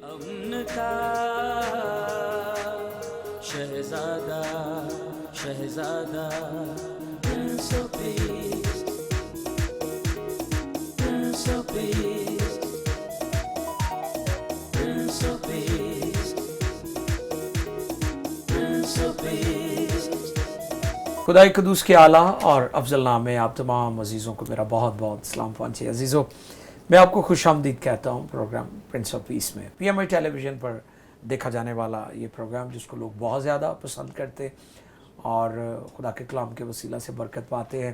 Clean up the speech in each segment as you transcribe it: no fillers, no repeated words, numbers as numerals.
امن کا شہزادہ شہزادہ prince of peace prince of peace prince of peace prince of peace. خدائے قدوس کے اعلیٰ اور افضل نام میں آپ تمام عزیزوں کو میرا بہت بہت سلام پہنچے. عزیزوں، میں آپ کو خوش آمدید کہتا ہوں پروگرام پرنس آف پیس میں. پی ایم آئی ٹیلی ویژن پر دیکھا جانے والا یہ پروگرام جس کو لوگ بہت زیادہ پسند کرتے اور خدا کے کلام کے وسیلہ سے برکت پاتے ہیں،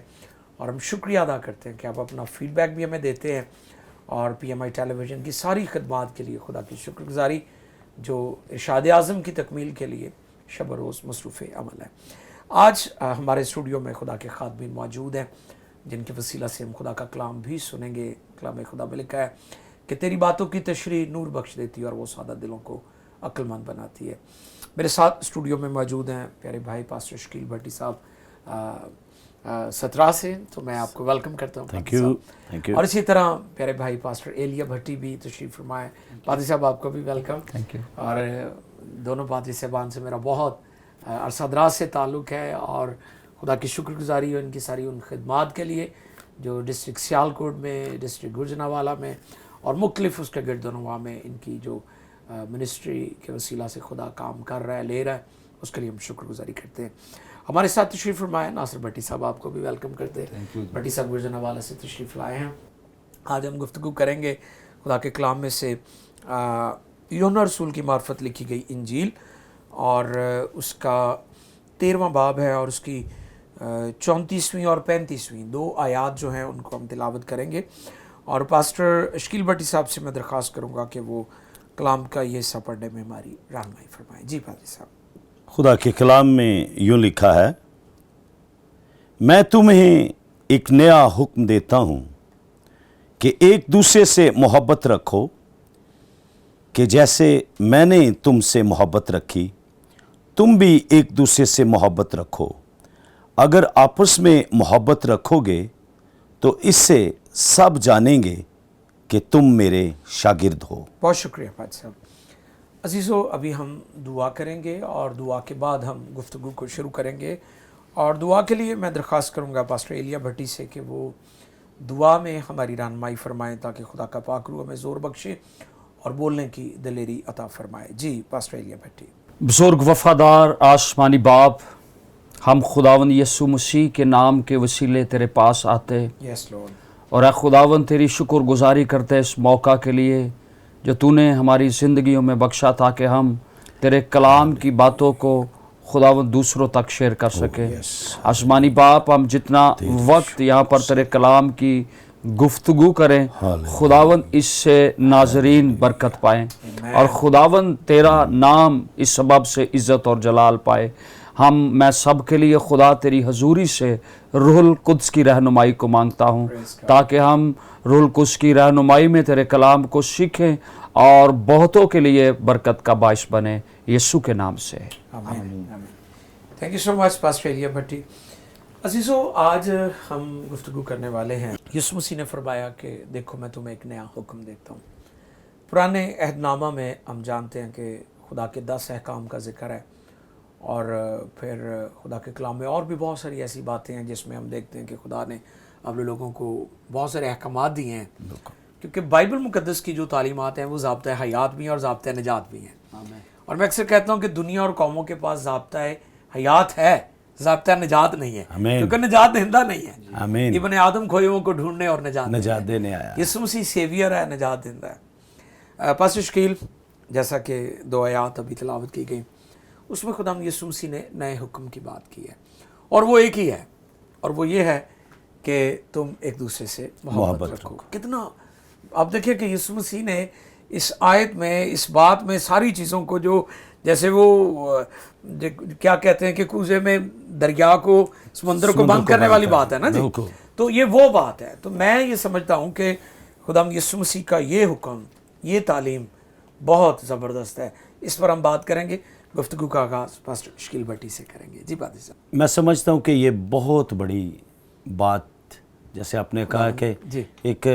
اور ہم شکریہ ادا کرتے ہیں کہ آپ اپنا فیڈ بیک بھی ہمیں دیتے ہیں، اور پی ایم آئی ٹیلی ویژن کی ساری خدمات کے لیے خدا کی شکر گزاری جو ارشاد اعظم کی تکمیل کے لیے شب و روز مصروف عمل ہے. آج ہمارے اسٹوڈیو میں خدا کے خادمین موجود ہیں جن کے وسیلہ سے ہم خدا کا کلام بھی سنیں گے. کلام خدا میں لکھا ہے کہ تیری باتوں کی تشریح نور بخش دیتی ہے اور وہ سادہ دلوں کو عقل مند بناتی ہے. میرے ساتھ اسٹوڈیو میں موجود ہیں پیارے بھائی پاسٹر شکیل بھٹی صاحب سترہ سے، تو میں آپ کو ویلکم کرتا ہوں. Thank you. اور اسی طرح پیارے بھائی پاسٹر ایلیا بھٹی بھی تشریف فرمائے. پادری صاحب آپ کو بھی ویلکم. Thank you. اور دونوں پادری صاحبان سے میرا بہت عرصہ دراز سے تعلق ہے، اور خدا کی شکر گزاری ہے ان کی ساری ان خدمات کے لیے جو ڈسٹرکٹ سیالکوٹ میں، ڈسٹرکٹ گجرانوالہ میں اور مختلف اس کے گرد و نواح میں ان کی جو منسٹری کے وسیلہ سے خدا کام کر رہا ہے، لے رہا ہے، اس کے لیے ہم شکر گزاری کرتے ہیں. ہمارے ساتھ تشریف فرمائے ناصر بھٹی صاحب، آپ کو بھی ویلکم کرتے ہیں. بھٹی صاحب گجرانوالہ سے تشریف لائے ہیں. آج ہم گفتگو کریں گے خدا کے کلام میں سے یوحنا رسول کی معرفت لکھی گئی انجیل، اور اس کا 13واں باب ہے، اور اس کی 34ویں اور 35ویں دو آیات جو ہیں ان کو ہم تلاوت کریں گے. اور پاسٹر شکیل بھٹی صاحب سے میں درخواست کروں گا کہ وہ کلام کا یہ حصہ پڑھنے میں ہماری رہنمائی فرمائیں. جی پادری صاحب. خدا کے کلام میں یوں لکھا ہے، میں تمہیں ایک نیا حکم دیتا ہوں کہ ایک دوسرے سے محبت رکھو، کہ جیسے میں نے تم سے محبت رکھی تم بھی ایک دوسرے سے محبت رکھو. اگر آپس میں محبت رکھو گے تو اس سے سب جانیں گے کہ تم میرے شاگرد ہو. بہت شکریہ پادری صاحب. عزیزو، ابھی ہم دعا کریں گے اور دعا کے بعد ہم گفتگو کو شروع کریں گے. اور دعا کے لیے میں درخواست کروں گا پاسٹر ایلیا بھٹی سے کہ وہ دعا میں ہماری رہنمائی فرمائیں تاکہ خدا کا پاک روح ہمیں زور بخشے اور بولنے کی دلیری عطا فرمائے. جی پاسٹر ایلیا بھٹی. بزرگ وفادار آسمانی باپ، ہم خداوند یسوع مسیح کے نام کے وسیلے تیرے پاس آتے یس لارڈ، اور اے خداوند تیری شکر گزاری کرتے اس موقع کے لیے جو تو نے ہماری زندگیوں میں بخشا تاکہ ہم تیرے کلام کی باتوں کو خداوند دوسروں تک شیئر کر سکیں. آسمانی باپ، ہم جتنا وقت یہاں پر تیرے کلام کی گفتگو کریں خداوند اس سے ناظرین برکت پائیں، اور خداوند تیرا نام اس سبب سے عزت اور جلال پائے. میں سب کے لیے خدا تیری حضوری سے روح القدس کی رہنمائی کو مانگتا ہوں تاکہ ہم روح القدس کی رہنمائی میں تیرے کلام کو سیکھیں اور بہتوں کے لیے برکت کا باعث بنے، یسوع کے نام سے آمین. Thank you so much pastor Elia Bhatti. عزیزو، آج ہم گفتگو کرنے والے ہیں. یسوع مسیح نے فرمایا کہ دیکھو میں تمہیں ایک نیا حکم دیتا ہوں. پرانے عہد نامہ میں ہم جانتے ہیں کہ خدا کے 10 احکام کا ذکر ہے، اور پھر خدا کے کلام میں اور بھی بہت ساری ایسی باتیں ہیں جس میں ہم دیکھتے ہیں کہ خدا نے اپنے لوگوں کو بہت سارے احکامات دیے ہیں، کیونکہ بائبل مقدس کی جو تعلیمات ہیں وہ ضابطۂ حیات بھی ہیں اور ضابطۂ نجات بھی ہیں. اور میں اکثر کہتا ہوں کہ دنیا اور قوموں کے پاس ضابطۂ حیات ہے، ضابطۂ نجات نہیں ہے، کیونکہ نجات دہندہ نہیں ہے. ابن آدم کھوئے کو ڈھونڈنے اور نجات دینے آیا. یسوع مسیح سیویئر ہے، نجات دہندہ ہے. پاسٹر شکیل، جیسا کہ 2 آیات ابھی تلاوت کی گئی، اس میں خدا یسوع مسیح نے نئے حکم کی بات کی ہے، اور وہ ایک ہی ہے، اور وہ یہ ہے کہ تم ایک دوسرے سے محبت رکھو. کتنا آپ دیکھیں کہ یسوع مسیح نے اس آیت میں، اس بات میں ساری چیزوں کو، جو جیسے وہ کیا کہتے ہیں کہ کوزے میں دریا کو، سمندر کو بند کرنے والی بات ہے نا جی، تو یہ وہ بات ہے. تو میں یہ سمجھتا ہوں کہ خدا یسوع مسیح کا یہ حکم، یہ تعلیم بہت زبردست ہے. اس پر ہم بات کریں گے. گفتگو کا آغاز پاسٹر شکیل بھٹی سے کریں گے. جی پادری صاحب. میں سمجھتا ہوں کہ یہ بہت بڑی بات، جیسے آپ نے کہا کہ ایک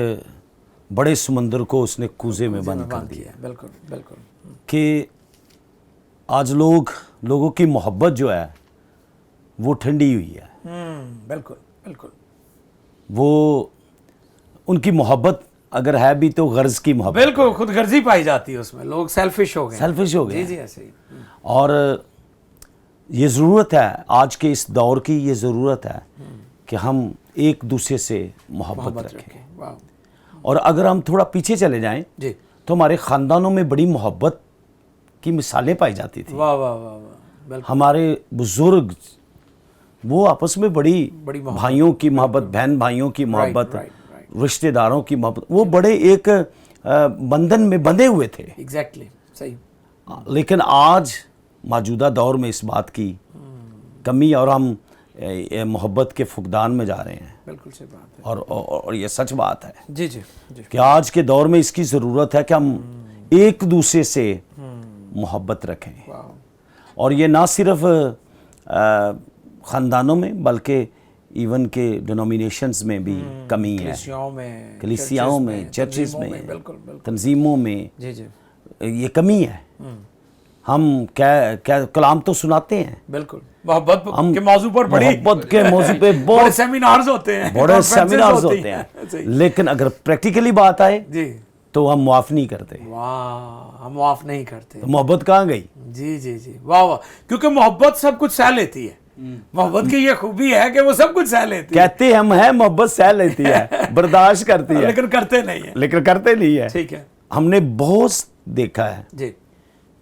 बड़े समंदर को उसने कूजे में बंद कर दिया। बिल्कुल बिल्कुल। कि आज लोगों की मोहब्बत जो है वो ठंडी हुई है। बिल्कुल बिल्कुल। वो उनकी मोहब्बत अगर है भी तो गर्ज की मोहब्बत, बिल्कुल खुद गर्जी पाई जाती है उसमें, लोग सेल्फिश हो गए। सेल्फिश हो गए। जी जी ऐसे ही। और ये ज़रूरत है, आज के इस दौर की ये ज़रूरत है कि हम एक दूसरे से मोहब्बत रखें। वाह। और अगर हम थोड़ा पीछे चले जाएं जी। तो हमारे ख़ानदानों में बड़ी मोहब्बत की मिसालें पाई जाती थी। वाह वाह वाह वाह। बिल्कुल। हमारे बुजुर्ग वो आपस में बड़ी मोहब्बत। भाइयों की मोहब्बत, बहन भाइयों की मोहब्बत, right. रिश्तेदारों की मोहब्बत, वो बड़े एक बंधन में बंधे हुए थे। एग्जैक्टली सही। लेकिन आज मौजूदा दौर में इस बात की कमी, और हम मोहब्बत के फुकदान में जा रहे हैं। बिल्कुल सही बात है। और ये सच बात है जी जी जी। कि आज के दौर में इसकी ज़रूरत है कि हम एक दूसरे से मोहब्बत रखें। और ये ना सिर्फ ख़ानदानों में बल्कि इवन के डिनोमिनेशंस में भी कमी है। कलीसियाओं में, चर्चेस में, तंजीमों में जी जी ये कमी है। हम क्या कलाम तो सुनाते हैं, बिल्कुल मोहब्बत के मौजू पर मोहब्बत के मौजू पे बड़े सेमिनार्स होते हैं, बड़े सेमिनार्स होते हैं, लेकिन अगर प्रैक्टिकली बात आए जी तो हम माफ़ नहीं करते। वाह, हम माफ़ नहीं करते। तो मोहब्बत कहाँ गई? जी जी जी, वाह वाह। क्योंकि मोहब्बत सब कुछ सह लेती है। मोहब्बत की ये खूबी है कि वो सब कुछ सह लेती है। कहते हम हैं मोहब्बत सह लेती है, बर्दाश्त करती है, लेकिन करते नहीं है। लेकिन करते नहीं है। ठीक है। हमने बहुत देखा है जी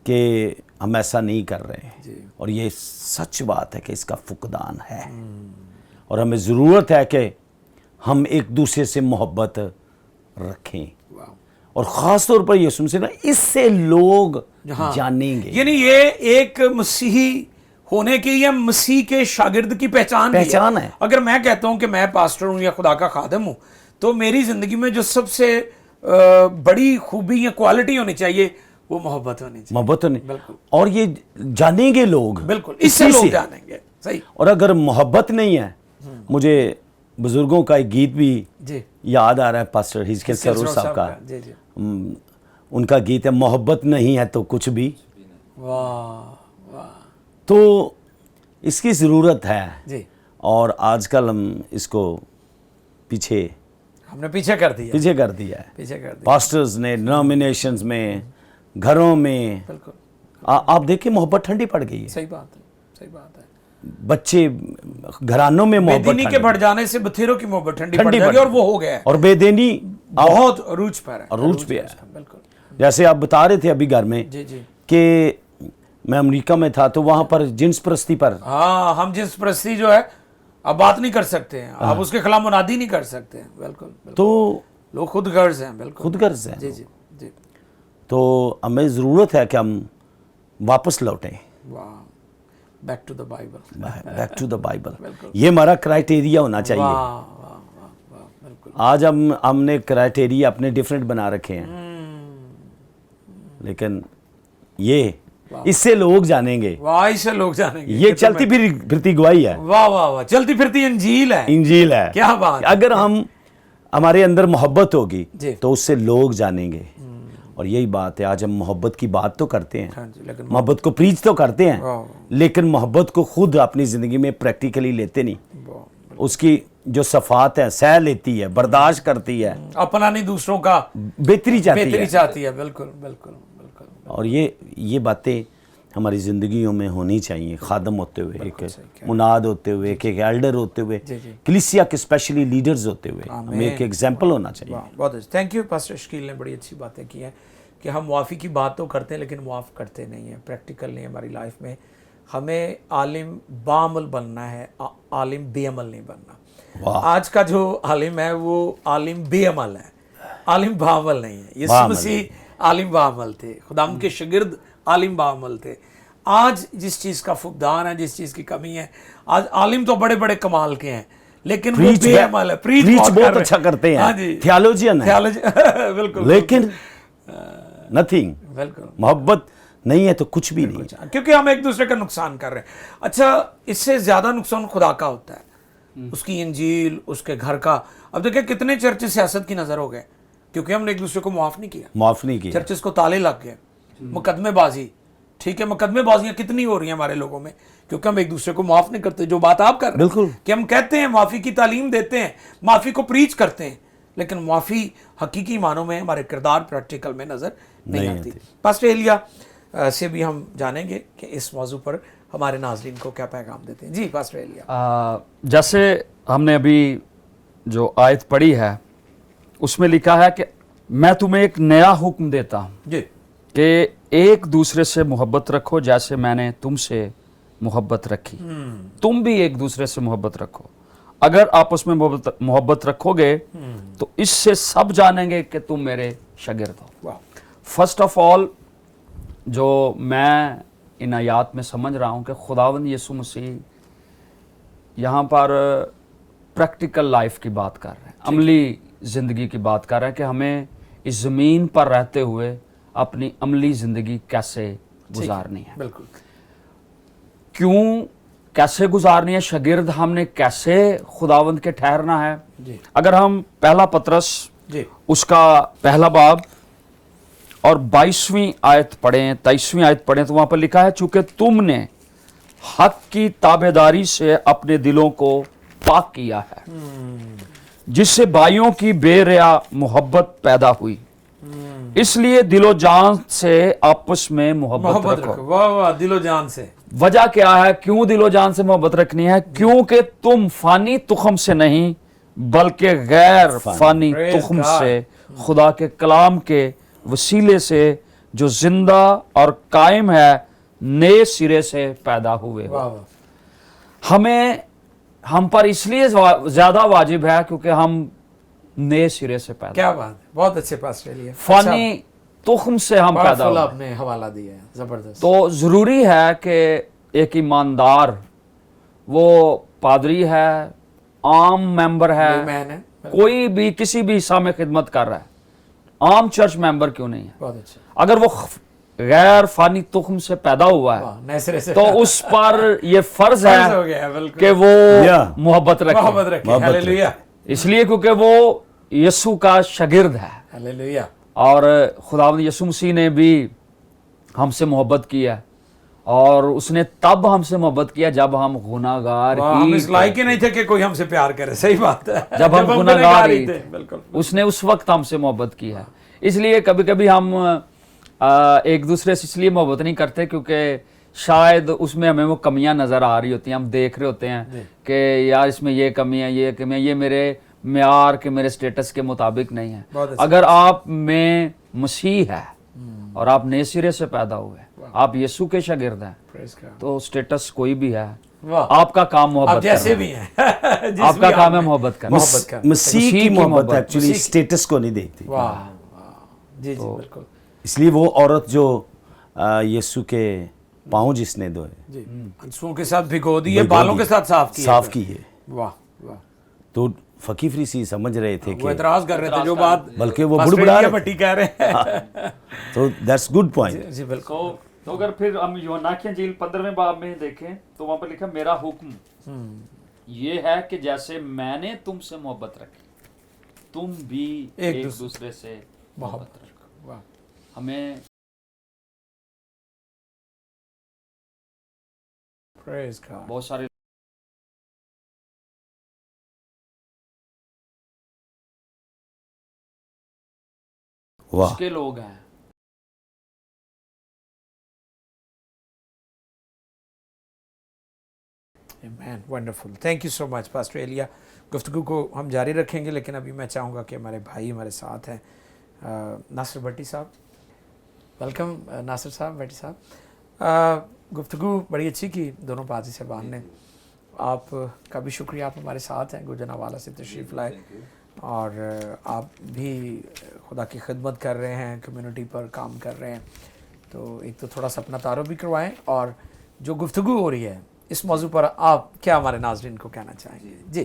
कि हम ऐसा नहीं कर रहे जी। और ये सच बात है कि इसका फुकदान है। और हमें ज़रूरत है कि हम एक दूसरे से मोहब्बत रखें। और ख़ास तौर पर ये सुन से ना, इससे लोग जानेंगे। यानी ये एक मसीही होने की या मसीह के शागिर्द की पहचान है। अगर मैं कहता हूं कि मैं पास्टर हूं या खुदा का खादिम हूं, तो मेरी जिंदगी में जो सबसे बड़ी खूबी या क्वालिटी होनी चाहिए वो मोहब्बत होनी चाहिए। मोहब्बत होनी, बिल्कुल। और ये जानेंगे लोग, बिल्कुल इससे लोग जानेंगे। सही। और अगर मोहब्बत नहीं है, मुझे बुजुर्गों का एक गीत भी जी याद आ रहा है, पास्टर हिजकियल सरूर साहब का। जी जी। उनका गीत है, मोहब्बत नहीं है तो कुछ भी। वाह वाह। तो इसकी ज़रूरत है जी। और आजकल हम इसको हमने पीछे कर दिया है। पास्टर्स ने, डिनोमिनेशंस में, घरों में। बिल्कुल। आप देखिए मोहब्बत ठंडी पड़ गई है। सही बात है, सही बात है। बच्चे घरानों में मोहब्बत, बेदीनी के बढ़ जाने से बथेरों की मोहब्बत ठंडी पड़ जाएगी, और वो हो गया है। और बेदीनी बहुत अरूज पर है। बिल्कुल। जैसे आप बता रहे थे अभी घर में जी जी कि मैं अमेरिका में था, तो वहां पर जिन्स परस्ती पर, हाँ, हम जिन्स परस्ती जो है अब बात नहीं कर सकते हैं, अब उसके खिलाफ मुनादी नहीं कर सकते हैं। बिल्कुल। तो लोग खुद गर्ज हैं। बिल्कुल खुद गर्ज हैं। जी जी जी। तो हमें ज़रूरत है कि हम वापस लौटें। वाह, back to the Bible. Back to the Bible, ये हमारा क्राइटेरिया होना चाहिए। वाह वाह वाह, बिल्कुल। आज हमने क्राइटेरिया अपने डिफरेंट बना रखे हैं, लेकिन ये इससे लोग जानेंगे। वाह, इससे लोग जानेंगे। ये चलती फिरती गवाही है। वाह वाह वाह, चलती फिरती इंजील है। इंजील है। क्या बात। अगर हमारे अंदर मोहब्बत होगी जी। तो उससे लोग जानेंगे। और यही बात है, आज हम मोहब्बत की बात तो करते हैं, हाँ जी, लेकिन मोहब्बत को प्रीच तो करते हैं, लेकिन मोहब्बत को खुद अपनी ज़िंदगी में प्रैक्टिकली लेते नहीं। उसकी जो सफ़ात है, सह लेती है, बर्दाश्त करती है, अपना नहीं दूसरों का बेहतरी चाहती है। बिल्कुल बिल्कुल बिल्कुल। और ये बातें हमारी ज़िंदगियों में होनी चाहिए। खादम होते हुए, एक मुनाद होते हुए, एक एल्डर होते हुए, कलीसिया के स्पेशली लीडर्स होते हुए हमें एक एग्जाम्पल होना चाहिए। बहुत अच्छा, थैंक यू पास्टर शकील ने बड़ी अच्छी बातें की हैं कि हम मुआफ़ी की बात तो करते हैं लेकिन मुआफ़ करते नहीं हैं, प्रैक्टिकल नहीं है हमारी लाइफ में। हमें आलिम बाअमल बनना है, आलिम बेअमल नहीं बनना। आज का जो आलिम है वो आलिम बेअमल है, आलिम बाअमल नहीं है। यीशु मसीह आलिम बाअमल थे, खुदाम के शागिर्द आलिम बाअमल थे। आज जिस चीज़ का फुकदान है, जिस चीज़ की कमी है, आज आलिम तो बड़े बड़े कमाल के हैं लेकिन वो बेअमल है। प्रीच बहुत अच्छा करते हैं, थियोलॉजियन है, बिल्कुल, लेकिन नथिंग। बिल्कुल। मोहब्बत नहीं है तो कुछ भी नहीं, क्योंकि हम एक दूसरे का नुकसान कर रहे हैं। अच्छा, इससे ज्यादा नुकसान खुदा का होता है, उसकी इंजील, उसके घर का। अब देखिए कितने चर्च सियासत की नजर हो गए, کیونکہ ہم نے ایک دوسرے کو معاف نہیں کیا, معاف نہیں کیا. چرچز کو تالے لگ گئے, مقدمے بازی. ٹھیک ہے, مقدمے بازیاں کتنی ہو رہی ہیں ہمارے لوگوں میں کیونکہ ہم ایک دوسرے کو معاف نہیں کرتے. جو بات آپ کر رہے ہیں بالکل. کہ ہم کہتے ہیں معافی کی تعلیم دیتے ہیں, معافی کو پریچ کرتے ہیں, لیکن معافی حقیقی معنوں میں ہمارے کردار پریکٹیکل میں نظر نہیں آتی. پاسٹر ایلیا سے بھی ہم جانیں گے کہ اس موضوع پر ہمارے ناظرین کو کیا پیغام دیتے ہیں. جی پاسٹر ایلیا. جیسے ہم نے ابھی جو آیت پڑھی ہے اس میں لکھا ہے کہ میں تمہیں ایک نیا حکم دیتا ہوں جی کہ ایک دوسرے سے محبت رکھو جیسے میں نے تم سے محبت رکھی. تم بھی ایک دوسرے سے محبت رکھو. اگر آپس میں محبت رکھو گے تو اس سے سب جانیں گے کہ تم میرے شاگرد ہو. فرسٹ آف آل جو میں ان آیات میں سمجھ رہا ہوں کہ خداوند یسوع مسیح یہاں پر پریکٹیکل لائف کی بات کر رہے ہیں, عملی زندگی کی بات کر رہے ہیں کہ ہمیں اس زمین پر رہتے ہوئے اپنی عملی زندگی کیسے گزارنی ہے, بالکل کیوں کیسے گزارنی ہے, شاگرد ہم نے کیسے خداوند کے ٹھہرنا ہے. اگر ہم پہلا پطرس اس کا پہلا باب اور 22ویں آیت پڑھیں 23ویں آیت پڑھیں تو وہاں پر لکھا ہے چونکہ تم نے حق کی تابعداری سے اپنے دلوں کو پاک کیا ہے جس سے بھائیوں کی بے ریا محبت پیدا ہوئی, اس لیے دل و جان سے آپس میں محبت رکھو. واہ واہ, دل و جان سے. وجہ کیا ہے کیوں دل و جان سے محبت رکھنی ہے؟ کیونکہ تم فانی تخم سے نہیں بلکہ غیر فانی تخم سے خدا کے کلام کے وسیلے سے جو زندہ اور قائم ہے نئے سرے سے پیدا ہوئے ہو. ہم پر اس لیے زیادہ واجب ہے کیونکہ ہم نئے سرے سے پیدا. کیا بات ہے, بہت اچھے پاسٹر ایلیا. فانی تخم سے ہم پیدا ہوئے. آپ نے حوالہ دیا ہے, زبردست. تو ضروری ہے کہ ایک ایماندار وہ پادری ہے, عام ممبر ہے, کوئی بھی کسی بھی حصہ میں خدمت کر رہا ہے, عام چرچ ممبر کیوں نہیں ہے, بہت اچھا, اگر وہ غیر فانی تخم سے پیدا ہوا ہے تو اس پر یہ فرض ہے کہ وہ محبت رکھے. اس لیے کیونکہ وہ یسوع کا شاگرد ہے اور خداوند یسوع مسیح نے بھی ہم سے محبت کی ہے اور اس نے تب ہم سے محبت کیا جب ہم گناہگار ہم اس لائق ہی نہیں تھے کہ کوئی ہم سے پیار کرے. صحیح بات ہے, جب ہم گناہگار ہی تھے بالکل اس نے اس وقت ہم سے محبت کی ہے. اس لیے کبھی کبھی ہم ایک دوسرے سے اس لیے محبت نہیں کرتے کیونکہ شاید اس میں ہمیں وہ کمیاں نظر آ رہی ہوتی ہیں, ہم دیکھ رہے ہوتے ہیں کہ یار اس میں یہ کمی ہے, یہ کمی ہے, یہ میرے معیار کے میرے سٹیٹس کے مطابق نہیں ہے. اگر آپ میں مسیح ہے اور آپ نئے سرے سے پیدا ہوئے, آپ یسوع کے شاگرد ہیں, تو سٹیٹس کوئی بھی ہے, آپ کا کام محبت جیسے بھی ہیں, آپ کا کام ہے محبت کرنا. مسیح کی محبت ایکچولی سٹیٹس کو نہیں دیکھتی. جی جی بالکل. اس لیے وہ عورت جو یسوع کے پاؤں جس نے دھوئے, آنسوؤں کے ساتھ بھگو دیے, بالوں کے ساتھ صاف کیے. واہ واہ. تو فقی فریسی سمجھ رہے تھے کہ وہ اعتراض کر رہے تھے جو بات, بلکہ وہ بڑبڑا رہے تھے کہہ رہے ہیں. تو دیٹس گڈ پوائنٹ. جی بالکل. تو اگر پھر ہم یوحنا کی انجیل 15ویں باب میں دیکھیں تو وہاں پر لکھا میرا حکم یہ ہے کہ جیسے میں نے تم سے محبت رکھی تم بھی ایک دوسرے سے محبت رکھو. ہمیں بہت سارے اس کے لوگ ہیں مین wonderful. Thank you so much pastor Elia. گفتگو کو ہم جاری رکھیں گے لیکن ابھی میں چاہوں گا کہ ہمارے بھائی ہمارے ساتھ ہیں, ناصر بھٹی صاحب. ویلکم ناصر صاحب, بھٹی صاحب. گفتگو بڑی اچھی کی دونوں پادری صاحبان نے. آپ کا بھی شکریہ, آپ ہمارے ساتھ ہیں, گوجرانوالہ سے تشریف لائے اور آپ بھی خدا کی خدمت کر رہے ہیں, کمیونٹی پر کام کر رہے ہیں. تو ایک تو تھوڑا سا اپنا تعارف بھی کروائیں اور جو گفتگو ہو رہی ہے اس موضوع پر آپ کیا ہمارے ناظرین کو کہنا چاہیں گے؟ جی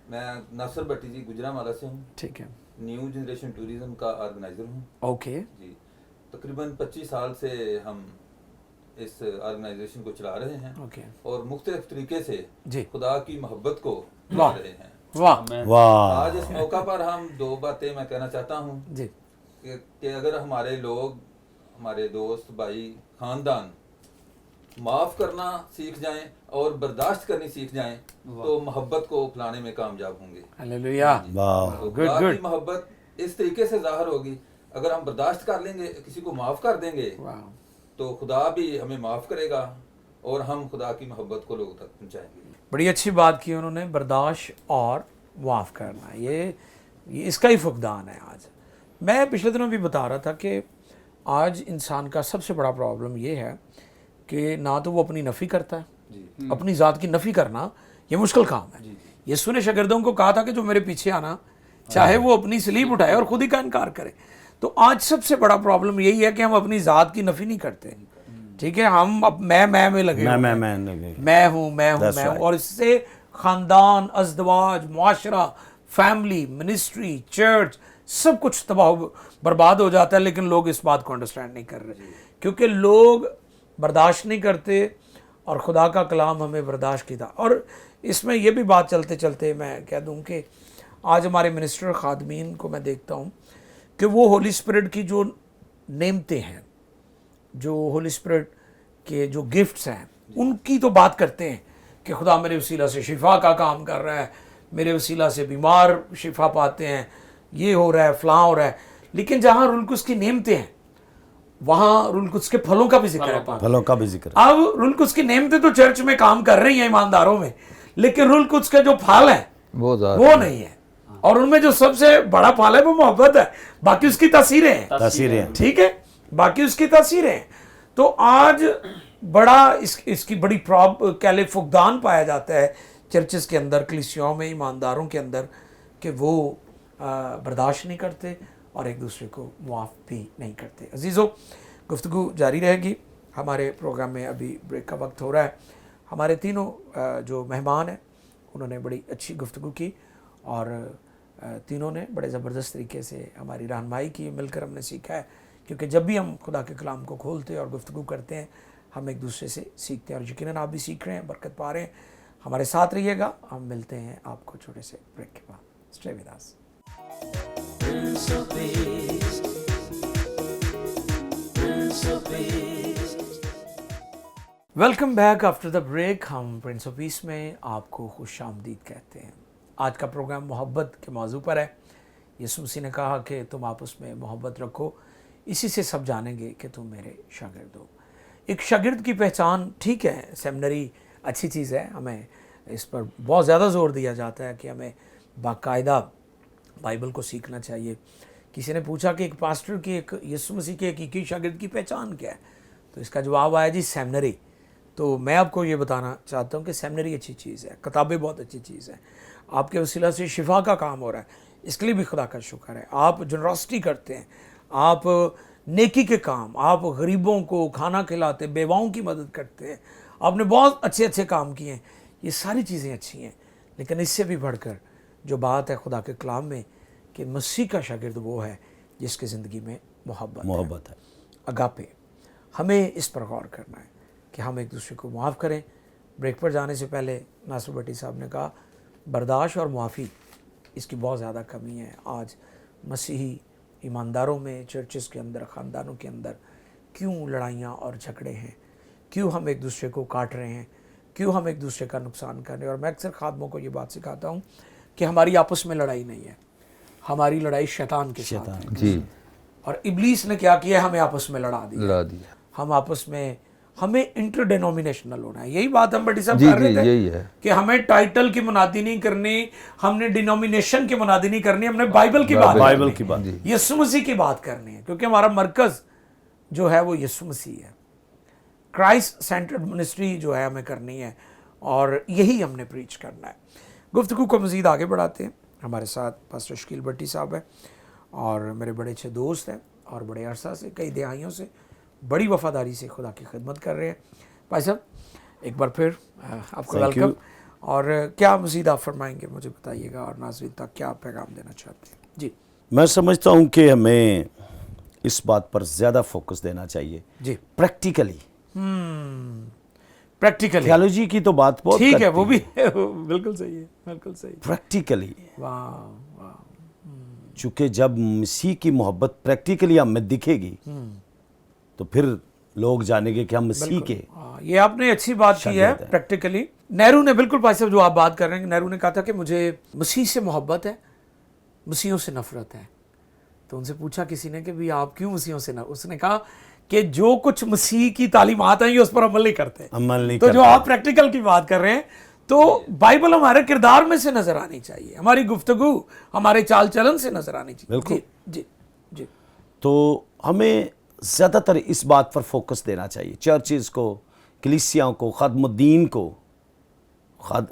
میں ناصر بھٹی جی گوجرانوالہ سے ہوں. ٹھیک ہے. نیو جنریشن ٹورزم کا آرگنائزر ہوں. اوکے جی تقریباً 25 سال سے ہم اس آرگنائزیشن کو چلا رہے ہیں اور مختلف طریقے سے خدا کی محبت کو بنا رہے ہیں. वाह वाह आज इस मौका पर हम दो बातें मैं कहना चाहता हूँ जी कि अगर हमारे लोग, हमारे दोस्त भाई, खानदान माफ करना सीख जाएं और बर्दाश्त करनी सीख जाएं तो मोहब्बत को फैलाने में कामयाब होंगे। हालेलुया वाह तो Good, खुदा good. की मोहब्बत इस तरीके से जाहिर होगी, अगर हम बर्दाश्त कर लेंगे, किसी को माफ कर देंगे वाह तो खुदा भी हमें माफ करेगा और हम खुदा की मोहब्बत को लोगों तक पहुंचाएंगे। बड़ी अच्छी बात की उन्होंने, बर्दाश्त और माफ़ करना, ये इसका ही फुकदान है आज। मैं पिछले दिनों भी बता रहा था कि आज इंसान का सबसे बड़ा प्रॉब्लम ये है कि ना तो वो अपनी नफ़ी करता है, अपनी ज़ात की नफ़ी करना ये मुश्किल काम है। यीशु ने शागिर्दों को कहा था कि जो मेरे पीछे आना चाहे वो अपनी सलीब उठाए और खुद ही का इनकार करे। तो आज सबसे बड़ा प्रॉब्लम यही है कि हम अपनी ज़ात की नफ़ी नहीं करते, ठीक है, हम अब मैं में लगे हुए हैं। मैं हूँ और इससे ख़ानदान, अज़दवाज, मुआशरा, फैमिली, मिनिस्ट्री, चर्च सब कुछ तबाह बर्बाद हो जाता है। लेकिन लोग इस बात को अंडरस्टैंड नहीं कर रहे क्योंकि लोग बर्दाश्त नहीं करते और खुदा का कलाम हमें बर्दाश्त की था। और इसमें यह भी बात चलते चलते मैं कह दूं कि आज हमारे मिनिस्टर खादमीन को मैं देखता हूं कि वो होली स्पिरिट की जो नेमतें हैं, जो होली स्पिरिट के जो गिफ्ट्स हैं, उनकी तो बात करते हैं कि खुदा मेरे वसीला से शिफा का काम कर रहा है, मेरे वसीला से बीमार शिफा पाते हैं, ये हो रहा है, फलां हो रहा है। लेकिन जहाँ रुल कुद्स की नेमतें हैं वहाँ रुल कुद्स के फलों का भी जिक्र है। फलों का भी जिक्र। अब रुल कुद्स की नेमतें तो चर्च में काम कर रही हैं ईमानदारों में, लेकिन रुल कुद्स के जो फल है वो नहीं है। और उनमें जो सबसे बड़ा फल है वो मोहब्बत है, बाकी उसकी तासीरें हैं, ठीक है, बाकी उसकी तासीरें हैं। तो आज बड़ा इसकी बड़ी कैले फुकदान पाया जाता है चर्चेस के अंदर, कलीसियाओं में, ईमानदारों के अंदर, कि वो बर्दाश्त नहीं करते और एक दूसरे को मुआफ़ भी नहीं करते। अजीज़ों, गुफ्तगू जारी रहेगी। हमारे प्रोग्राम में अभी ब्रेक का वक्त हो रहा है। हमारे तीनों जो मेहमान हैं उन्होंने बड़ी अच्छी गुफ्तगू की और तीनों ने बड़े ज़बरदस्त तरीके से हमारी रहनुमाई की, मिलकर हमने सीखा है। क्योंकि जब भी हम खुदा के कलाम को खोलते हैं और गुफ्तगू करते हैं, हम एक दूसरे से सीखते हैं और यकीनन आप भी सीख रहे हैं, बरकत पा रहे हैं। हमारे साथ रहिएगा। हम मिलते हैं आपको छोटे से ब्रेक के बाद। Stay with us. Welcome back after the break. हम प्रिंस ऑफ पीस में आपको खुशामदीद कहते हैं। आज का प्रोग्राम मोहब्बत के मौजू पर है। यीशु मसीह ने कहा कि तुम आपस में मोहब्बत रखो, इसी से सब जानेंगे कि तुम मेरे शागिर्द हो। एक शागिर्द की पहचान, ठीक है, सेमिनरी अच्छी चीज़ है, हमें इस पर बहुत ज़्यादा ज़ोर दिया जाता है कि हमें बाकायदा बाइबल को सीखना चाहिए। किसी ने पूछा कि एक पास्टर की, एक यीशु मसीह के हकीकी शागिर्द की पहचान क्या है, तो इसका जवाब आया जी सेमिनरी। तो मैं आपको ये बताना चाहता हूँ कि सेमिनरी अच्छी चीज़ है, किताबें बहुत अच्छी चीज़ है, आपके वसीला से शिफा का काम हो रहा है, इसके लिए भी खुदा का शुक्र है। आप जनरॉसिटी करते हैं, आप नेकी के काम, आप गरीबों को खाना खिलाते, बेवाओं की मदद करते हैं, आपने बहुत अच्छे अच्छे काम किए हैं। ये सारी चीज़ें अच्छी हैं, लेकिन इससे भी बढ़कर जो बात है खुदा के कलाम में कि मसीह का शागिर्द वो है जिसकी ज़िंदगी में मोहब्बत है, अगापे। हमें इस पर गौर करना है कि हम एक दूसरे को माफ़ करें। ब्रेक पर जाने से पहले नासिर भट्टी साहब ने कहा बर्दाश्त और मुआफ़ी, इसकी बहुत ज़्यादा कमी है आज मसीही ईमानदारों में, चर्चेस के अंदर, ख़ानदानों के अंदर। क्यों लड़ाइयाँ और झगड़े हैं, क्यों हम एक दूसरे को काट रहे हैं, क्यों हम एक दूसरे का नुकसान कर रहे हैं। और मैं अक्सर खादमों को ये बात सिखाता हूँ कि हमारी आपस में लड़ाई नहीं है, हमारी लड़ाई शैतान के साथ है जी। और इब्लीस ने क्या किया, हमें आपस में लड़ा दिया। हम आपस में, हमें इंटरडिनोमिनेशनल होना है। यही बात हम भट्टी साहब कर रहे थे, यही है कि हमें टाइटल की मुनादी नहीं करनी, हमने डिनोमिनेशन की मुनादी नहीं करनी, हमने बाइबल की बात, यीशु मसीह की बात करनी है। क्योंकि हमारा मरकज जो है वो यीशु मसीह है। क्राइस्ट सेंटर्ड मिनिस्ट्री जो है हमें करनी है और यही हमने प्रीच करना है। गुफ्तगू को मज़ीद आगे बढ़ाते हैं। हमारे साथ पास्टर शकील भट्टी साहब हैं और मेरे बड़े अच्छे दोस्त हैं और बड़े अरसा से, कई दिहाइयों से बड़ी वफादारी से खुदा की खिदमत कर रहे हैं। भाई साहब, एक बार फिर आपको वेलकम। और क्या मज़ीद आप फरमाएंगे, मुझे बताइएगा, और नाज़रीन तक क्या पैगाम देना चाहते हैं? जी, मैं समझता हूँ कि हमें इस बात पर ज़्यादा फोकस देना चाहिए जी, प्रैक्टिकली। प्रैक्टिकली थियोलॉजी की तो बात बहुत ठीक है, करती वो भी बिल्कुल सही है, बिल्कुल सही। प्रैक्टिकली, वाह वाह, चूंकि जब मसीह की मोहब्बत प्रैक्टिकली हम में दिखेगी तो फिर लोग जानेंगे कि हम मसीह के हाँ, ये आपने अच्छी बात की है, शागिर्द हैं। प्रैक्टिकली। नेहरू ने बिल्कुल भाई साहब जो आप बात कर रहे हैं, नेहरू ने कहा था कि मुझे मसीह से मोहब्बत है, मसीहों से नफरत है। तो उनसे पूछा किसी ने कि भी आप क्यों मसीहों से उसने कहा कि जो कुछ मसीह की तालीमात हैं ये उस पर अमल नहीं करते। अमल नहीं तो जो करते। आप प्रैक्टिकल की बात कर रहे हैं, तो बाइबल हमारे किरदार में से नजर आनी चाहिए, हमारी गुफ्तगू, हमारे चाल चलन से नजर आनी चाहिए। बिल्कुल। जी जी जी, तो हमें ज़्यादातर इस बात पर फोकस देना चाहिए, चर्चेज़ को, कलीसियाओं को, खादमुद्दीन को।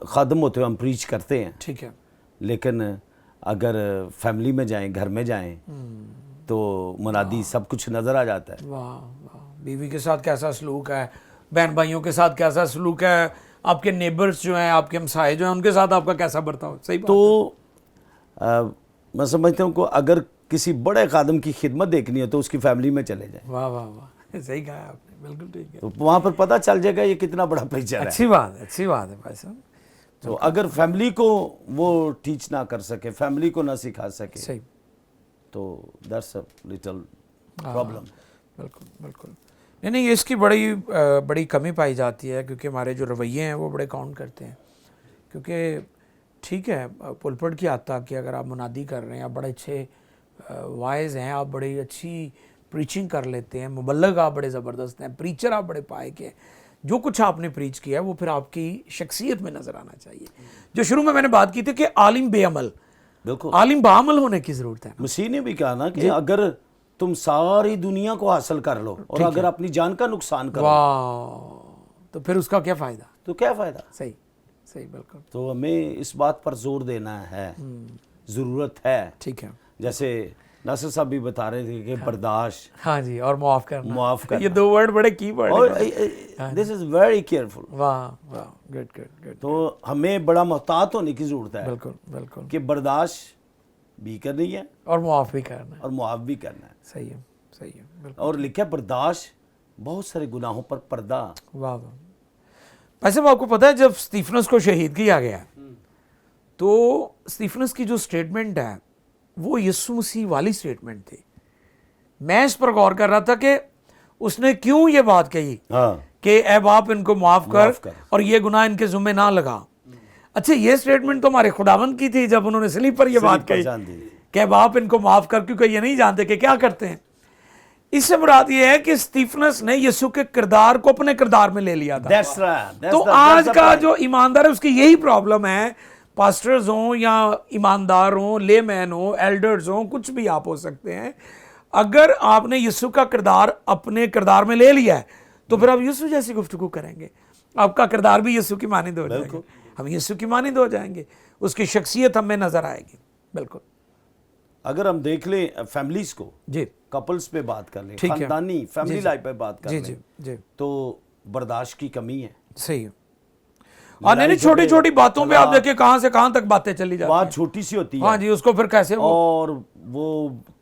खादम होते हुए हम प्रीच करते हैं, ठीक है। लेकिन अगर फैमिली में जाएं, घर में जाएं तो मुनादी सब कुछ नज़र आ जाता है। वाह वाह, बीवी के साथ कैसा सलूक है, बहन भाइयों के साथ कैसा सलूक है, आपके नेबर्स जो हैं, आपके हमसाए जो हैं, उनके साथ आपका कैसा बर्ताव। सही बात तो मैं समझता हूँ कि अगर किसी बड़े खादम की खिदमत देखनी हो तो उसकी फैमिली में चले जाएं, है। वाह वाह वाह, सही कहा आपने, बिल्कुल ठीक है। तो वहाँ पर पता चल जाएगा ये कितना बड़ा प्रीचर है। अच्छी बात है, अच्छी बात है भाई साहब। तो अगर फैमिली को वो टीच ना कर सके, फैमिली को ना सिखा सके, सही, तो दैट्स अ लिटिल प्रॉब्लम। बिल्कुल बिल्कुल। नहीं नहीं, इसकी बड़ी कमी पाई जाती है, क्योंकि हमारे जो रवैये हैं वो बड़े काउंट करते हैं। क्योंकि ठीक है, पुलपट की आता कि अगर आप मुनादी कर रहे हैं, आप बड़े अच्छे वाइज हैं, आप बड़ी अच्छी प्रीचिंग कर लेते हैं, मुबल्लग आप बड़े ज़बरदस्त हैं, प्रीचर आप बड़े पाए के हैं, जो कुछ आपने प्रीच किया है वो फिर आपकी शख्सियत में नज़र आना चाहिए। जो शुरू में मैंने बात की थी कि आलिम बेअमल, बिल्कुल, आलिम बाअमल होने की ज़रूरत है। मसीह ने भी कहा ना कि अगर तुम सारी दुनिया को हासिल कर लो और अगर अपनी जान का नुकसान करो वाह, तो फिर उसका क्या फ़ायदा। तो क्या फ़ायदा। सही सही, बिल्कुल तो हमें इस बात पर जोर देना है, ज़रूरत है। ठीक है। जैसे नासिर साहब भी बता रहे थे कि बर्दाश्त, हाँ जी, और मुआफ़ करना, मुआफ़ करना, ये दो वर्ड बड़े की वर्ड और हैं। This is very careful. वाह वाह, गुड गुड गुड, तो हमें बड़ा मोहतात होने की ज़रूरत है बिल्कुल बिल्कुल, कि बर्दाश्त भी करनी है और मुआफ़ भी करना है। और मुआफ़ भी करना है। सही है, सही है, बिल्कुल। और लिखा बर्दाश्त बहुत सारे गुनाहों पर पर्दा। वाह वाह। वैसे आपको पता है जब स्टीफनस को शहीद किया गया तो स्टीफनस की जो स्टेटमेंट है वो यीशु मसीह वाली स्टेटमेंट थी। मैं इस पर गौर कर रहा था कि उसने क्यों ये बात कही हाँ, कि ऐ बाप इनको माफ़ माफ़ कर कर। और ये गुनाह इनके ज़ुम्मे ना लगा। अच्छा, ये स्टेटमेंट तो हमारे खुदावंद की थी जब उन्होंने सलीब पर ये बात कही जान दी। कि बाप इनको माफ़ कर, क्योंकि ये नहीं जानते कि क्या करते हैं। इससे मुराद ये है कि स्टीफनस ने यीशु के किरदार को अपने किरदार में ले लिया था। That's right, that's तो the- आज that's the का point. जो ईमानदार है उसकी यही प्रॉब्लम है, पास्टर्स हों या ईमानदार हों, लेमैन हों, एल्डर्स हों, कुछ भी आप हो सकते हैं, अगर आपने यीशु का किरदार अपने किरदार में ले लिया है तो फिर आप यीशु जैसी गुफ्तगू करेंगे, आपका किरदार भी यीशु की मानिंद हो जाएगा, हम यीशु की मानिंद हो जाएंगे, उसकी शख्सियत हमें नजर आएगी। बिल्कुल। अगर हम देख लें फैमिलीज को, जी कपल्स पे बात कर लें, ठीक है। खानदानी फैमिली जी, लाइफ पे बात कर जी लें, जी जी, तो बर्दाश्त की कमी है। सही है। और नहीं छोटी छोटी बातों पे आप देखिए कहां से कहां तक बातें चली जाती बात हैं। छोटी सी होती है, हाँ जी, उसको फिर कैसे वो और वो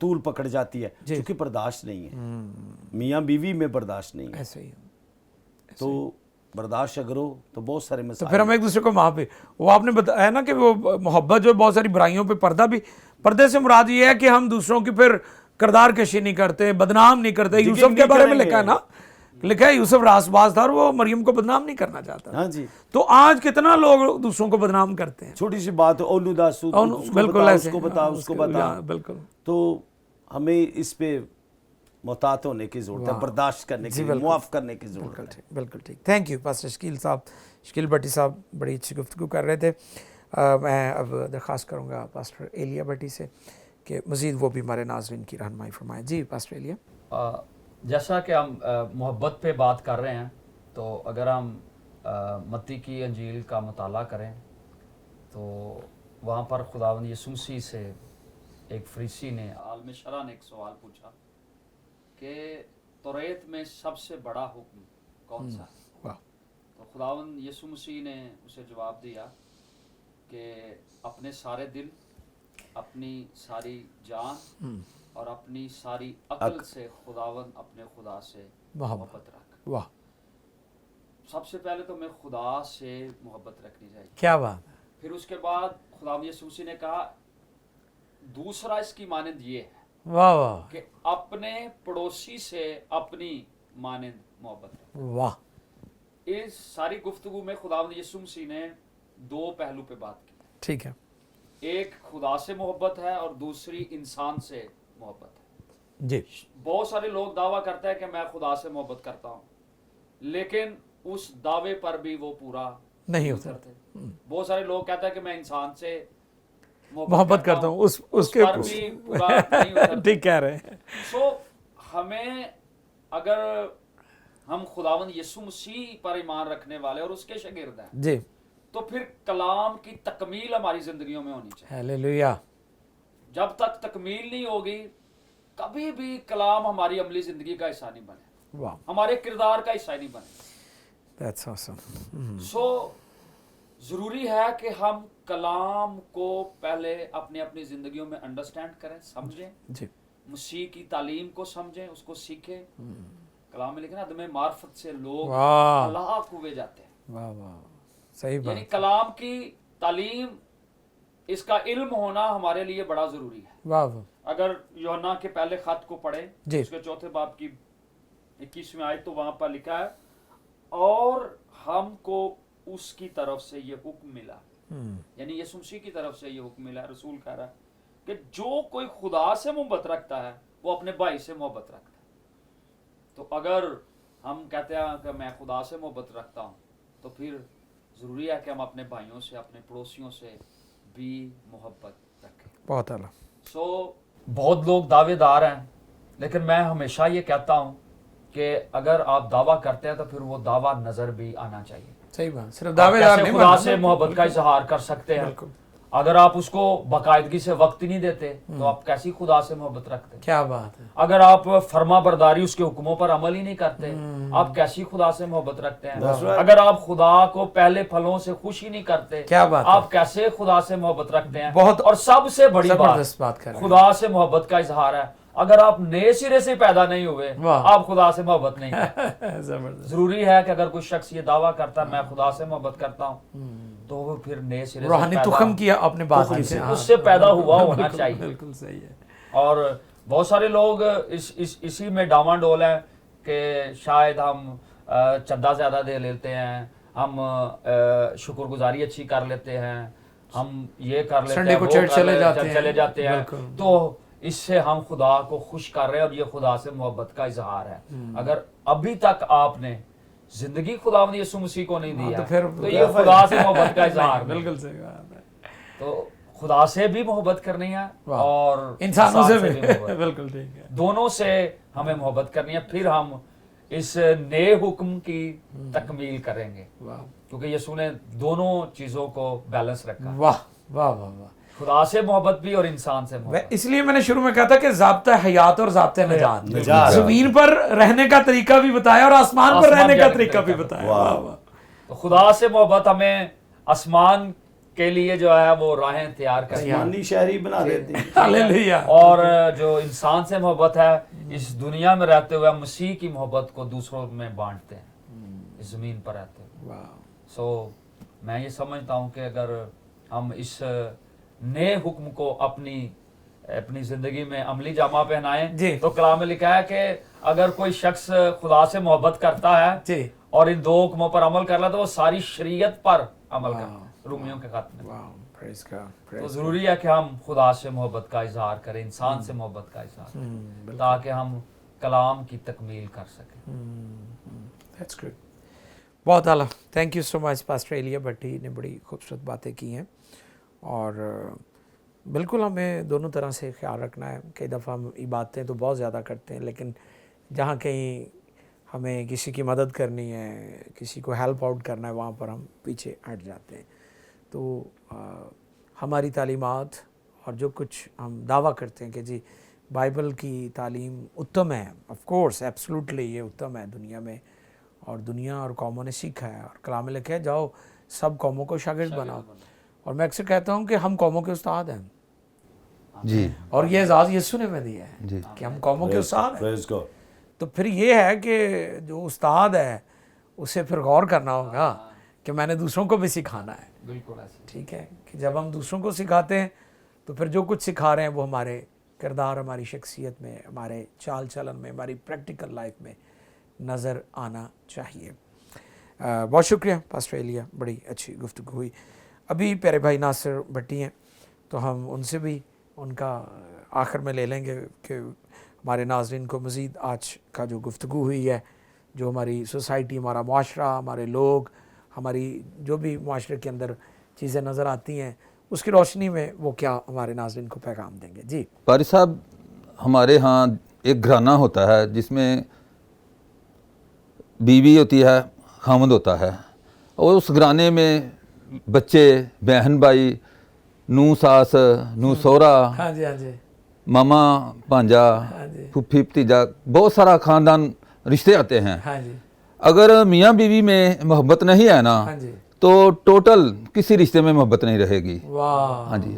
तूल पकड़ जाती है क्योंकि बर्दाश्त नहीं है। मियाँ बीवी में बर्दाश्त नहीं है, ऐसे ही है। तो बर्दाश्त अगर हो तो बहुत सारे तो मसाइल। फिर हम एक दूसरे को माफ भी, वो आपने बताया ना कि वो मोहब्बत जो है बहुत सारी बुराइयों पे पर्दा भी, पर्दे से मुराद ये है कि हम दूसरों की फिर किरदार कशी नहीं करते, बदनाम नहीं करते। जिक्र यूसुफ के नहीं बारे में करेंगे। लिखा है ना, लिखा है यूसुफ रासबाज था और वो मरियम को बदनाम नहीं करना चाहता। हाँ जी, तो आज कितना लोग दूसरों को बदनाम करते हैं। छोटी सी बात ओलू दासू, बिल्कुल ऐसे, उसको बता, उसको बता। हाँ, बिल्कुल। तो हमें इस पे मोहतात होने की जरूरत है, बर्दाश्त करने की, मुआफ करने की जरूरत है। बिल्कुल ठीक। थैंक यू पास्टर शकील साहब, शकील भट्टी साहब बड़ी अच्छी गुफ्तगू कर रहे थे। मैं अब दरख्वास्त करूँगा पास्टर एलिया भट्टी से कि मज़ीद वो भी हमारे नाज़रीन की रहनुमाई फरमाएं। जी पास्टर एलिया। जैसा कि हम मोहब्बत पे बात कर रहे हैं, तो अगर हम मत्ती की अंजील का मुताला करें तो वहाँ पर खुदावंद यीशु मसीह से एक फरीसी ने, आलम शरा ने एक सवाल पूछा कि तौरात में सबसे बड़ा हुक्म कौन सा है। वाह। तो खुदावंद यीशु मसीह ने उसे जवाब दिया कि अपने सारे दिल, अपनी सारी जान और अपनी सारी अक्ल से खुदावंद अपने खुदा से मोहब्बत रख। वाह। सबसे पहले तो हमें खुदा से मोहब्बत रखनी चाहिए। क्या बात है, फिर उसके बाद खुदा यीशु मसीह ने कहा दूसरा इसकी मानंद ये है वाह वाह कि अपने पड़ोसी से अपनी मानंद मोहब्बत रखें। वाह, इस सारी गुफ्तगू में खुदा यीशु मसीह ने दो पहलू पे बात की। ठीक है एक खुदा से मोहब्बत है और दूसरी इंसान से मोहब्बत है। जी, बहुत सारे लोग दावा करते हैं कि मैं खुदा से मोहब्बत करता हूँ, लेकिन उस दावे पर भी वो पूरा नहीं होता। करते। बहुत सारे लोग कहते हैं कि मैं इंसान से मोहब्बत करता हूँ, उसके पर भी पूरा नहीं उतरते। ठीक कह रहे हैं। सो हमें अगर हम खुदावंद यीशु मसीह पर ईमान रखने वाले और उसके शागिर्द हैं, जी, तो फिर कलाम की तकमील हमारी जिंदगियों में होनी चाहिए। हालेलुया, जब तक तकमील नहीं होगी, कभी भी कलाम हमारी अमली जिंदगी का हिस्सा नहीं बने, वाह, हमारे किरदार का हिस्सा नहीं बने। That's awesome. सो जरूरी है कि हम कलाम को पहले अपनी अपनी जिंदगियों में अंडरस्टैंड करें, समझें, जी, मसीह की तालीम को समझें, उसको सीखें। कलाम में लिखा ना, अदम मार्फत से लोग वाह हलाक हुए जाते हैं। वाह वाह, सही यानी बात, कलाम की तालीम, इसका इल्म होना हमारे लिए बड़ा जरूरी है। वाह वाह, अगर यूहन्ना के पहले खत को पढ़े, जी। उसके चौथे बाब की 21वीं आयत, तो वहां पर लिखा है और हमको उसकी तरफ से ये हुक्म मिला, यानी यीशु मसीह की तरफ से ये हुक्म मिला। रसूल कह रहा है कि जो कोई खुदा से मोहब्बत रखता है वो अपने भाई से मोहब्बत रखता है। तो अगर हम कहते हैं कि मैं खुदा से मोहब्बत रखता हूँ, तो फिर जरूरी है कि हम अपने भाइयों से, अपने पड़ोसियों से भी मोहब्बत रखें। बहुत आला, सो बहुत लोग दावेदार हैं, लेकिन मैं हमेशा ये कहता हूँ कि अगर आप दावा करते हैं तो फिर वो दावा नजर भी आना चाहिए। सही बात, सिर्फ आप दावेदार कैसे नहीं खुदा बनना, से मोहब्बत का इजहार कर सकते हैं? बिल्कुल, अगर आप उसको बाकायदगी से वक्त ही नहीं देते तो आप कैसी खुदा से मोहब्बत रखते हैं? क्या बात है, अगर आप फर्मा बरदारी, उसके हुक्मों पर अमल ही नहीं करते, आप कैसी खुदा से मोहब्बत रखते हैं? That's right. अगर आप खुदा को पहले फलों से खुश ही नहीं करते, क्या बात है? आप कैसे खुदा से मोहब्बत रखते हैं? बहुत और सबसे बड़ी जबरदस्त बात कर रहे हैं। खुदा से मोहब्बत का इजहार है, अगर आप नए सिरे से पैदा नहीं हुए, वाह। आप खुदा से मोहब्बत नहीं करते। जबरदस्त, जरूरी है कि अगर कोई शख्स ये दावा करता है मैं खुदा से मोहब्बत करता हूँ, तो वो फिर नए सिरे से रूहानी पैदा- तुखम की आपने बात तुखम की से, थी, हाँ। उससे पैदा हुआ होना बिल्कुल, चाहिए। बिल्कुल सही है, और बहुत सारे लोग इसी में डामाडोल हैं कि शायद हम चंदा ज्यादा दे लेते हैं, हम शुक्रगुजारी अच्छी कर लेते हैं, हम ये कर लेते संडे हैं, को वो चर्च कर चले ले- जाते हैं। चले जाते हैं, बिल्कुल। तो इससे हम खुदा को खुश कर रहे हैं और ये खुदा से मोहब्बत का इजहार है। अगर अभी तक आपने जिंदगी खुदावंद यीशु मसीह को नहीं दी हाँ, है, तो फिर तो ये खुदा से मोहब्बत का इजहार नहीं। बिल्कुल सही बात है, तो खुदा से भी मोहब्बत करनी है वाह। और इंसानों से भी मोहब्बत। बिल्कुल ठीक है, दोनों से हमें मोहब्बत करनी है, फिर हम इस नए हुक्म की तकमील करेंगे, वाह क्योंकि यीशु ने दोनों चीजों को बैलेंस रखा, वाह वाह वाह वाह। खुदा से मोहब्बत भी और इंसान से मोहब्बत। इसलिए मैंने शुरू में कहा था कि ज़ाब्ता हयात और ज़ाब्ता नजात, नजात। जमीन पर रहने का तरीका भी बताया और आसमान पर आसमान रहने का जाने का तरीका भी तरीका। बताया, वाह। वाह वाह, तो खुदा से मोहब्बत हमें आसमान के लिए जो है वो राहें तैयार करनी है, आसमानी शहरी बना देती है। हालेलुया, और जो इंसान से मोहब्बत है, इस दुनिया में रहते हुए हम मसीह की मोहब्बत को दूसरों में बांटते हैं इस जमीन पर रहते हुए। वाह, सो मैं ये समझता हूँ कि अगर हम इस नए हुक्म को अपनी जिंदगी में अमली जामा जी। पहनाएं, तो कलाम में लिखा है कि अगर कोई शख्स खुदा से मोहब्बत करता है जी, और इन दो हुक्मों पर अमल कर ले, तो वो सारी शरीयत पर अमल करता है, रोमियो के खत में। वाह, praise God, तो praise जरूरी है कि हम खुदा से मोहब्बत का इजहार करें, इंसान से मोहब्बत का इजहार करें, ताकि हम कलाम की तकमील कर सकें। That's good. बहुत आला, thank you so much pastor Elia Bhatti ने बड़ी खूबसूरत बातें की हैं, और बिल्कुल हमें दोनों तरह से ख्याल रखना है। कई दफ़ा हम इबादतें तो बहुत ज़्यादा करते हैं, लेकिन जहाँ कहीं हमें किसी की मदद करनी है, किसी को हेल्प आउट करना है, वहाँ पर हम पीछे हट जाते हैं। तो हमारी तालीमात और जो कुछ हम दावा करते हैं कि जी बाइबल की तालीम उत्तम है, ऑफ कोर्स एब्सोल्युटली ये उत्तम है दुनिया में, और दुनिया और कौमों ने सीखा है, और कलाम में लिखा है जाओ सब कौमों को शागिर्द बनाओ। और मैं अक्सर कहता हूँ कि हम कौमों के उस्ताद हैं, जी और ये एजाज़ यीशु ने हमें दिया है जी कि हम कौमों के उस्ताद हैं। Praise God. तो फिर ये है कि जो उस्ताद है उसे फिर गौर करना होगा कि मैंने दूसरों को भी सिखाना है। बिल्कुल ऐसे। ठीक है कि जब हम दूसरों को सिखाते हैं तो फिर जो कुछ सिखा रहे हैं वो हमारे किरदार, हमारी शख्सियत में, हमारे चाल चलन में, हमारी प्रैक्टिकल लाइफ में नज़र आना चाहिए। बहुत शुक्रिया पास्टर एलिया, बड़ी अच्छी गुफ्तगू हुई। अभी प्यारे भाई नासिर भट्टी हैं तो हम उनसे भी उनका आखिर में ले लेंगे कि हमारे नाज़रीन को मज़ीद आज का जो गुफ्तगू हुई है, जो हमारी सोसाइटी, हमारा माशरा, हमारे लोग, हमारी जो भी माशरे के अंदर चीज़ें नज़र आती हैं, उसकी रोशनी में वो क्या हमारे नाज़रीन को पैगाम देंगे। जी पारी साहब, हमारे यहाँ एक घराना होता है जिसमें बीवी होती है, खामद होता है, और उस घराने में बच्चे, बहन भाई, नूह सास, नूह सोहरा, हाँ जी, हाँ जी, मामा भांजा, हाँ जी, फूफी भतीजा, बहुत सारा ख़ानदान रिश्ते आते हैं। हाँ जी, अगर मियाँ बीवी में मोहब्बत नहीं है ना, हाँ जी, तो टोटल किसी रिश्ते में मोहब्बत नहीं रहेगी। वाह, हाँ जी,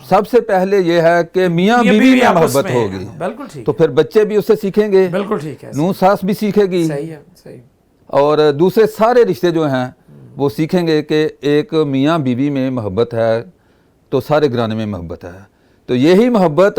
सबसे पहले ये है कि मियाँ बीवी में आपस मोहब्बत में, होगी, बिल्कुल ठीक तो है, फिर बच्चे भी उससे सीखेंगे, बिल्कुल ठीक है, नूह सास भी सीखेगी, सही है, सही, और दूसरे सारे रिश्ते जो हैं वो सीखेंगे कि एक मियाँ बीवी में मोहब्बत है तो सारे घराने में मोहब्बत है। तो यही मोहब्बत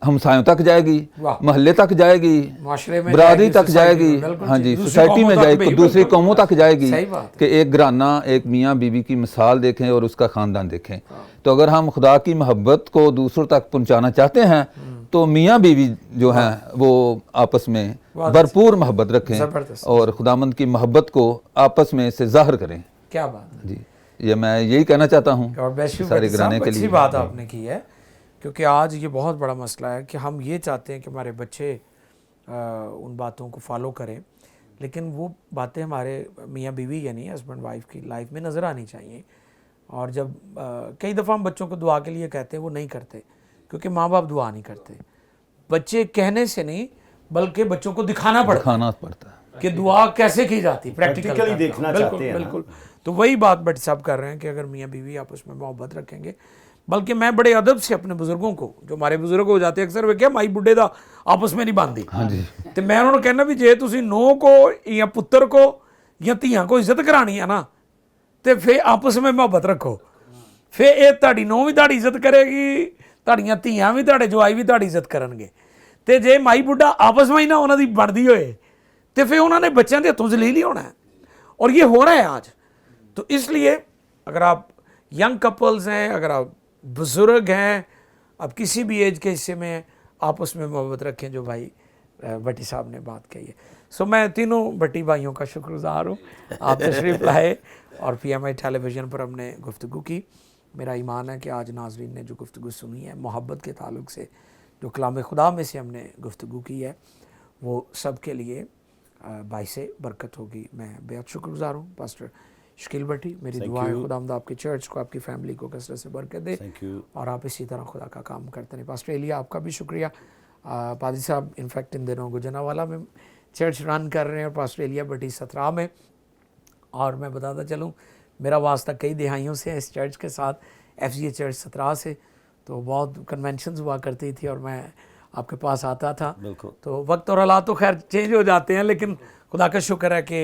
हमसायों तक जाएगी, वाह। महल्ले तक जाएगी, माशरे में बरादरी जाएगी, तक सोसाइटी जाएगी, में, बिल्कुल हाँ ठीक, जी, दूसरी सोसाइटी में कौमों तक जाएगी, भी, दूसरी बिल्कुल, कौमों तक जाएगी सही बात है। कि एक घराना, एक मियाँ बीवी की मिसाल देखें और उसका ख़ानदान देखें। तो अगर हम खुदा की मोहब्बत को दूसरों तक पहुँचाना चाहते हैं तो मियाँ बीवी जो हैं वो आपस में भरपूर मोहब्बत रखें ज़बरदस्त। और खुदामंद की मोहब्बत को आपस में से ज़ाहिर करें। क्या बात है। जी, ये मैं यही कहना चाहता हूँ और बेशु सारे भट्टी घराने साहब, के अच्छी लिए। बात आपने की है, क्योंकि आज ये बहुत बड़ा मसला है कि हम ये चाहते हैं कि हमारे बच्चे उन बातों को फॉलो करें, लेकिन वो बातें हमारे मियाँ बीवी यानी हस्बैंड वाइफ की लाइफ में नज़र आनी चाहिए। और जब कई दफ़ा हम बच्चों को दुआ के लिए कहते हैं, वो नहीं करते क्योंकि माँ बाप दुआ नहीं करते। बच्चे कहने से नहीं बल्कि बच्चों को दिखाना पड़ता है कि दुआ कैसे की जाती है, प्रैक्टिकली देखना चाहते हैं। बिल्कुल। तो वही बात भट्टी साहब कर रहे हैं कि अगर मियाँ बीवी आपस में मोहब्बत रखेंगे, बल्कि मैं बड़े अदब से अपने बुजुर्गों को, जो हमारे बुजुर्ग हो जाते हैं अक्सर, वे क्या माई बुढ़े दा आपस में नहीं बांधी, हाँ जी, तो मैं उन्होंने कहना भी जे तुसी नूह को या पुत्र को या ਧੀਆਂ को इज्जत करानी है ना, तो फिर आपस में मोहब्बत रखो, फिर ये ਤੁਹਾਡੀ ਨੂੰਹ ਵੀ ਤੁਹਾਡੀ ਇੱਜ਼ਤ ਕਰੇਗੀ, ਤੁਹਾਡੀਆਂ ਧੀਆਂ ਵੀ, ਤੁਹਾਡੇ ਜਵਾਈ ਵੀ ਤੁਹਾਡੀ ਇੱਜ਼ਤ ਕਰਨਗੇ। ਤੇ ਜੇ ਮਾਈ ਬੁੱਢਾ ਆਪਸ ਵਿੱਚ ਨਾ ਉਹਨਾਂ ਦੀ ਬਣਦੀ ਹੋਏ तो फिर उन्होंने बच्चों के हथों जलील ही होना है, और ये हो रहा है आज। तो इसलिए अगर आप यंग कपल्स हैं, अगर आप बुज़ुर्ग हैं, आप किसी भी एज के हिस्से में हैं, आपस में मोहब्बत रखें, जो भाई भट्टी साहब ने बात कही है। सो मैं तीनों भट्टी भाइयों का शुक्रगुजार हूँ, आप तशरीफ़ लाए और PMI टेलीविज़न पर हमने गुफ्तगू की। मेरा ईमान है कि आज नाजरीन ने जो गुफ्तगू सुनी है मोहब्बत के ताल्लुक से, जो कलाम खुदा में से हमने गुफ्तगू की है, वो सब के लिए बाइसे बरकत होगी। मैं बेहद शुक्रगुजार हूँ पास्टर शकील भट्टी। मेरी दुआ है खुदावंद आपकी चर्च को, आपकी फैमिली को कसरत से बरकत दे और आप इसी तरह खुदा का काम करते रहें। पास्टर एलिया, आपका भी शुक्रिया। पादी साहब इनफैक्ट इन दिनों गुजरावाला में चर्च रन कर रहे हैं और पास्टर एलिया भट्टी सतरा में, और मैं बताता चलूँ मेरा वास्ता कई दिहाइयों से है इस चर्च के साथ, FGA चर्च सतरा से। तो बहुत कन्वेंशंस हुआ करती थी और मैं आपके पास आता था। तो वक्त और हालात तो खैर चेंज हो जाते हैं, लेकिन खुदा का शुक्र है कि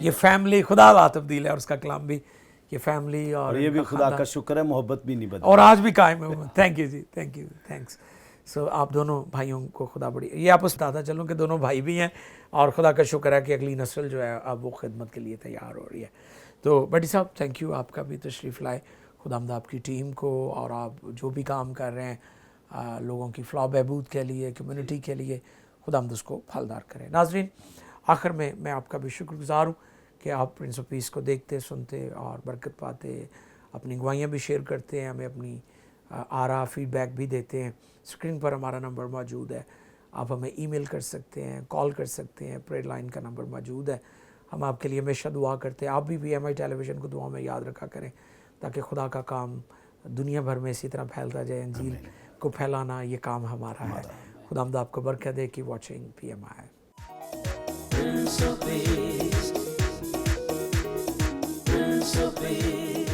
ये फैमिली, खुदा ला तब्दील है और उसका कलाम भी, ये फैमिली और ये भी खुदा का शुक्र है, मोहब्बत भी नहीं बदली और आज भी कायम है। Thank you ji, thank you, thanks. So आप दोनों भाइयों को खुदा बड़ी, ये आपको बताता चलूँ कि दोनों भाई भी हैं और खुदा का शुक्र है कि अगली नस्ल जो है अब वो खिदमत के लिए तैयार हो रही है। तो भट्टी साहब थैंक यू, आपका भी तशरीफ़ लाए, खुदावंद आपकी टीम को, और आप जो भी काम कर रहे हैं लोगों की फ़लाह बहबूद के लिए, कम्युनिटी के लिए, खुदावंद उसको फलदार करें। नाज़रीन, आखिर में मैं आपका भी शुक्रगुजार हूँ कि आप प्रिंस ऑफ पीस को देखते, सुनते और बरकत पाते, अपनी गवाहियाँ भी शेयर करते हैं, हमें अपनी आरा फीडबैक भी देते हैं। स्क्रीन पर हमारा नंबर मौजूद है, आप हमें ईमेल कर सकते हैं, कॉल कर सकते हैं, प्रेयर लाइन का नंबर मौजूद है। हम आपके लिए हमेशा दुआ करते हैं। आप भी PMI टेलीविज़न को दुआ में याद रखा करें ताकि खुदा का काम दुनिया भर में इसी तरह फैलता जाए। इंजील को फैलाना ये काम हमारा है। खुदावंद आपको बरकत दे। की watching PMI। Prince of Peace, Prince of Peace.